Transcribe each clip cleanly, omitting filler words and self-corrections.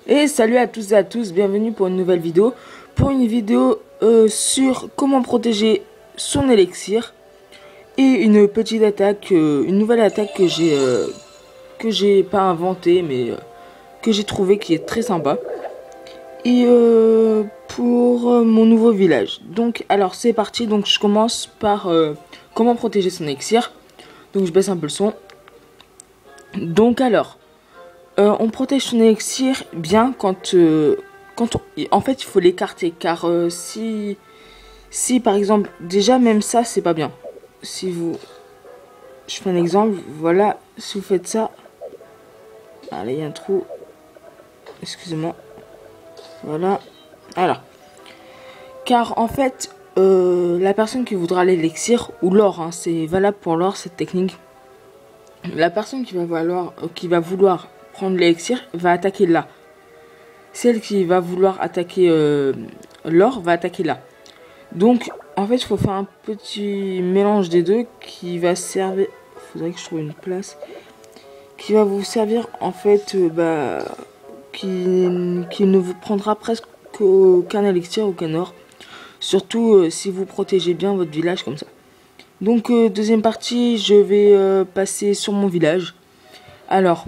Et salut à tous et à tous, bienvenue pour une nouvelle vidéo. Pour une vidéo sur comment protéger son élixir. Et une petite attaque, une nouvelle attaque que j'ai pas inventée mais que j'ai trouvé qui est très sympa. Et pour mon nouveau village. Donc alors c'est parti, donc je commence par comment protéger son élixir. Donc je baisse un peu le son. Donc alors... on protège son élixir bien en fait il faut l'écarter car si par exemple déjà même ça c'est pas bien. Si vous, je fais un exemple, voilà, si vous faites ça, allez il y a un trou, excusez-moi, voilà, alors car en fait la personne qui voudra l'élixir ou l'or, hein, c'est valable pour l'or cette technique, la personne qui va vouloir prendre l'élixir va attaquer là. Celle qui va vouloir attaquer l'or va attaquer là. Donc en fait il faut faire un petit mélange des deux qui va servir. Faudrait que je trouve une place qui va vous servir en fait qui ne vous prendra presque aucun élixir, aucun or. Surtout si vous protégez bien votre village comme ça. Donc deuxième partie, je vais passer sur mon village. Alors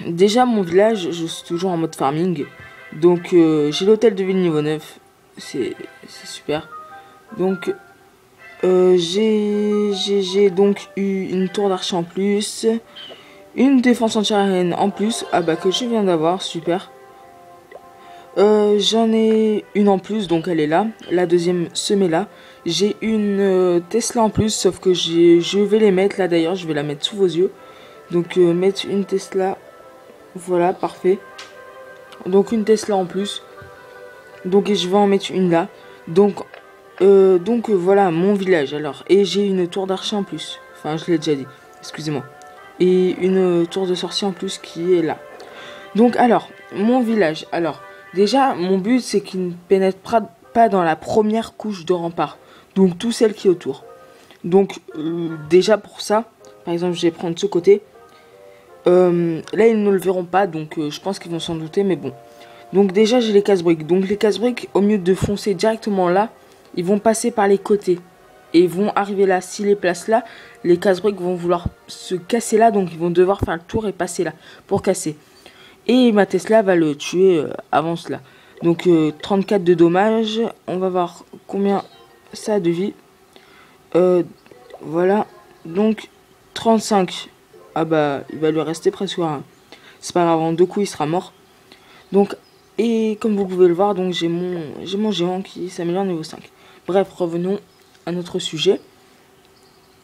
déjà mon village, je suis toujours en mode farming. Donc j'ai l'hôtel de ville niveau 9. C'est super. Donc j'ai donc eu une tour d'archer en plus. Une défense anti-aérienne en plus. Ah bah que je viens d'avoir, super. J'en ai une en plus, donc elle est là. La deuxième se met là. J'ai une Tesla en plus, sauf que je vais les mettre là d'ailleurs. Je vais la mettre sous vos yeux. Donc mettre une Tesla. Voilà, parfait. Donc une Tesla en plus. Donc je vais en mettre une là. Donc voilà mon village alors. Et j'ai une tour d'archer en plus. Enfin je l'ai déjà dit. Excusez-moi. Et une tour de sorcier en plus qui est là. Donc alors, mon village. Alors, déjà, mon but c'est qu'il ne pénètre pas dans la première couche de rempart. Donc tout celle qui est autour. Donc déjà pour ça, par exemple je vais prendre ce côté. Là ils ne le verront pas, donc je pense qu'ils vont s'en douter, mais bon. Donc déjà j'ai les casse-briques. Donc les casse-briques, au lieu de foncer directement là, ils vont passer par les côtés. Et ils vont arriver là. Si les placent là, les casse-briques vont vouloir se casser là. Donc ils vont devoir faire le tour et passer là pour casser. Et ma Tesla va le tuer avant cela. Donc 34 de dommages. On va voir combien ça a de vie. Voilà. Donc 35. Ah bah il va lui rester presque rien. C'est pas grave, en 2 coups il sera mort. Donc, et comme vous pouvez le voir, donc j'ai mon géant qui s'améliore niveau 5. Bref, revenons à notre sujet.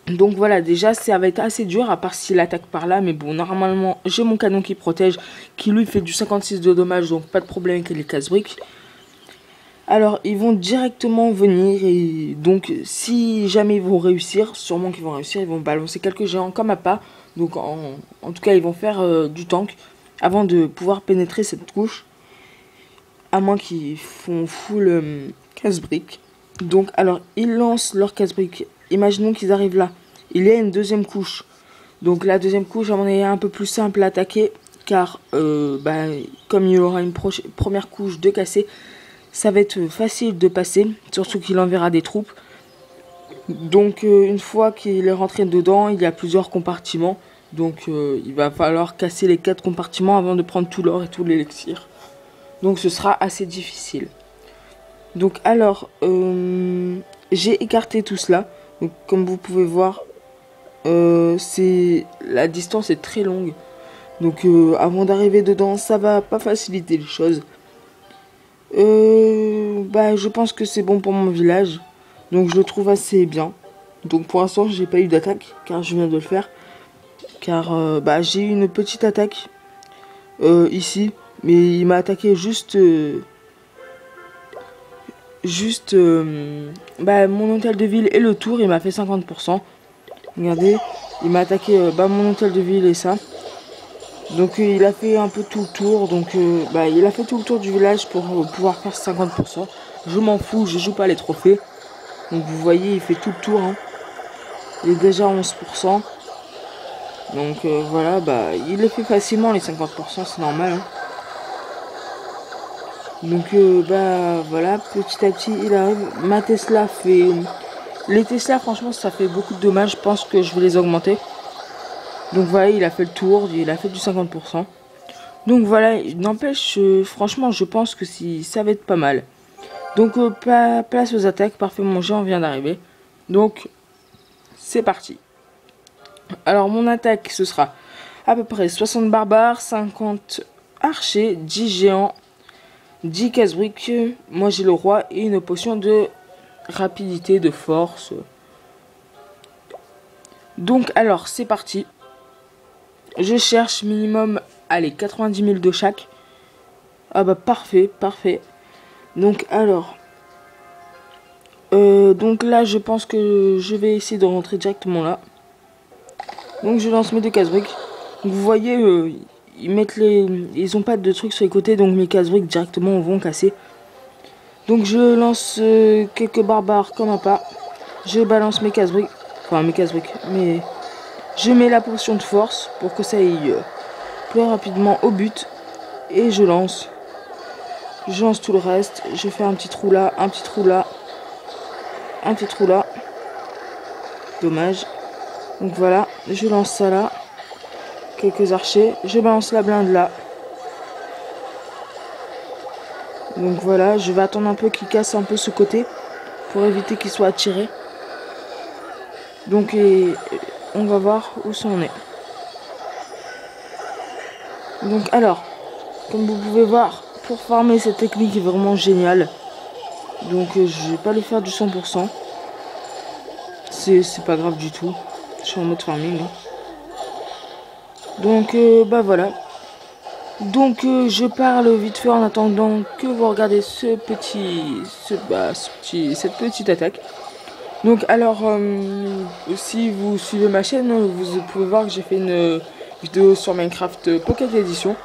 Donc voilà, déjà ça va être assez dur, à part s'il attaque par là. Mais bon, normalement j'ai mon canon qui protège, qui lui fait du 56 de dommages. Donc pas de problème avec les casse-briques. Alors ils vont directement venir. Et donc si jamais ils vont réussir, sûrement qu'ils vont réussir, ils vont balancer quelques géants comme appât. Donc en tout cas ils vont faire du tank avant de pouvoir pénétrer cette couche. À moins qu'ils font full casse-briques. Donc alors ils lancent leur casse-briques. Imaginons qu'ils arrivent là. Il y a une deuxième couche. Donc la deuxième couche à mon avis est un peu plus simple à attaquer. Car comme il y aura une première couche de cassé, ça va être facile de passer. Surtout qu'il enverra des troupes. Donc une fois qu'il est rentré dedans, il y a plusieurs compartiments. Donc il va falloir casser les 4 compartiments avant de prendre tout l'or et tout l'élixir. Donc ce sera assez difficile. Donc alors j'ai écarté tout cela. Donc comme vous pouvez voir, la distance est très longue. Donc avant d'arriver dedans, ça va pas faciliter les choses. Je pense que c'est bon pour mon village. Donc je le trouve assez bien. Donc pour l'instant j'ai pas eu d'attaque car je viens de le faire. Car j'ai eu une petite attaque ici. Mais il m'a attaqué juste mon hôtel de ville et le tour. Il m'a fait 50%. Regardez, il m'a attaqué mon hôtel de ville et ça. Donc il a fait un peu tout le tour. Donc il a fait tout le tour du village pour pouvoir faire 50%. Je m'en fous, je joue pas les trophées. Donc vous voyez, il fait tout le tour. Hein. Il est déjà à 11%. Donc voilà, il les fait facilement les 50%, c'est normal. Hein. Donc bah voilà, petit à petit il arrive. Ma Tesla fait... Les Tesla franchement ça fait beaucoup de dommages, je pense que je vais les augmenter. Donc voilà, il a fait le tour, il a fait du 50%. Donc voilà, n'empêche, franchement je pense que si ça va être pas mal. Donc place aux attaques, parfait, mon géant vient d'arriver. Donc c'est parti. Alors mon attaque ce sera à peu près 60 barbares, 50 archers, 10 géants, 10 casse-briques, moi j'ai le roi et une potion de rapidité, de force. Donc alors c'est parti. Je cherche minimum, allez, 90 000 de chaque. Ah bah parfait, parfait. Donc alors, donc là je pense que je vais essayer de rentrer directement là. Donc je lance mes deux casse-briques. Vous voyez, ils ont pas de trucs sur les côtés, donc mes casse-briques directement vont casser. Donc je lance quelques barbares comme un pas. Je balance mes casse-briques. Enfin mes casse-briques. Mais je mets la potion de force pour que ça aille plus rapidement au but. Et je lance. Je lance tout le reste. Je fais un petit trou là, un petit trou là. Un petit trou là. Dommage. Donc voilà, je lance ça là. Quelques archers. Je balance la blinde là. Donc voilà, je vais attendre un peu qu'il casse un peu ce côté pour éviter qu'il soit attiré. Donc on va voir où ça en est. Donc alors, comme vous pouvez voir, pour farmer cette technique est vraiment géniale. Donc je vais pas le faire du 100%. C'est pas grave du tout. Je suis en mode farming. Hein. Donc bah voilà. Donc je parle vite fait en attendant que vous regardez cette petite attaque. Donc alors si vous suivez ma chaîne, vous pouvez voir que j'ai fait une vidéo sur Minecraft Pocket Edition.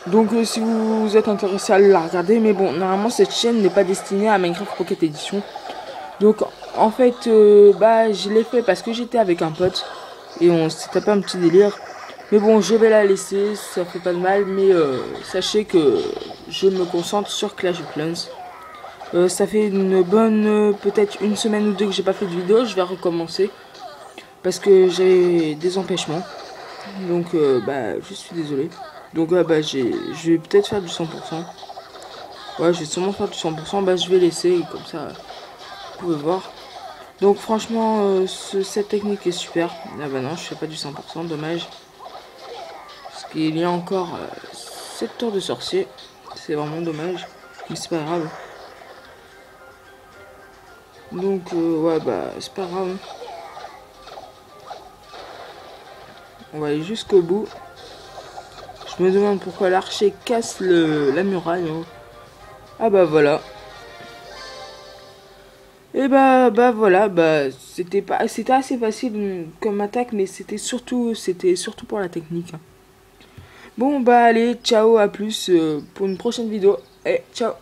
Donc si vous êtes intéressé à la regarder, mais bon, normalement cette chaîne n'est pas destinée à Minecraft Pocket Edition. Donc en fait bah je l'ai fait parce que j'étais avec un pote et on s'est tapé un petit délire. Mais bon, je vais la laisser, ça fait pas de mal, mais sachez que je me concentre sur Clash of Clans. Ça fait une bonne, peut-être une semaine ou deux que j'ai pas fait de vidéo, je vais recommencer. Parce que j'ai des empêchements. Donc bah je suis désolé. Donc bah je vais peut-être faire du 100%. Ouais, je vais sûrement faire du 100%, bah je vais laisser, comme ça vous pouvez voir. Donc franchement, cette technique est super. Ah bah non, je fais pas du 100%, dommage. Il y a encore 7 tours de sorcier. C'est vraiment dommage. Mais c'est pas grave. Donc ouais bah c'est pas grave. On va aller jusqu'au bout. Je me demande pourquoi l'archer casse la muraille. Hein. Ah bah voilà. Et bah voilà, bah c'était assez facile comme attaque, mais c'était surtout pour la technique. Hein. Bon bah allez, ciao, à plus pour une prochaine vidéo. Et ciao.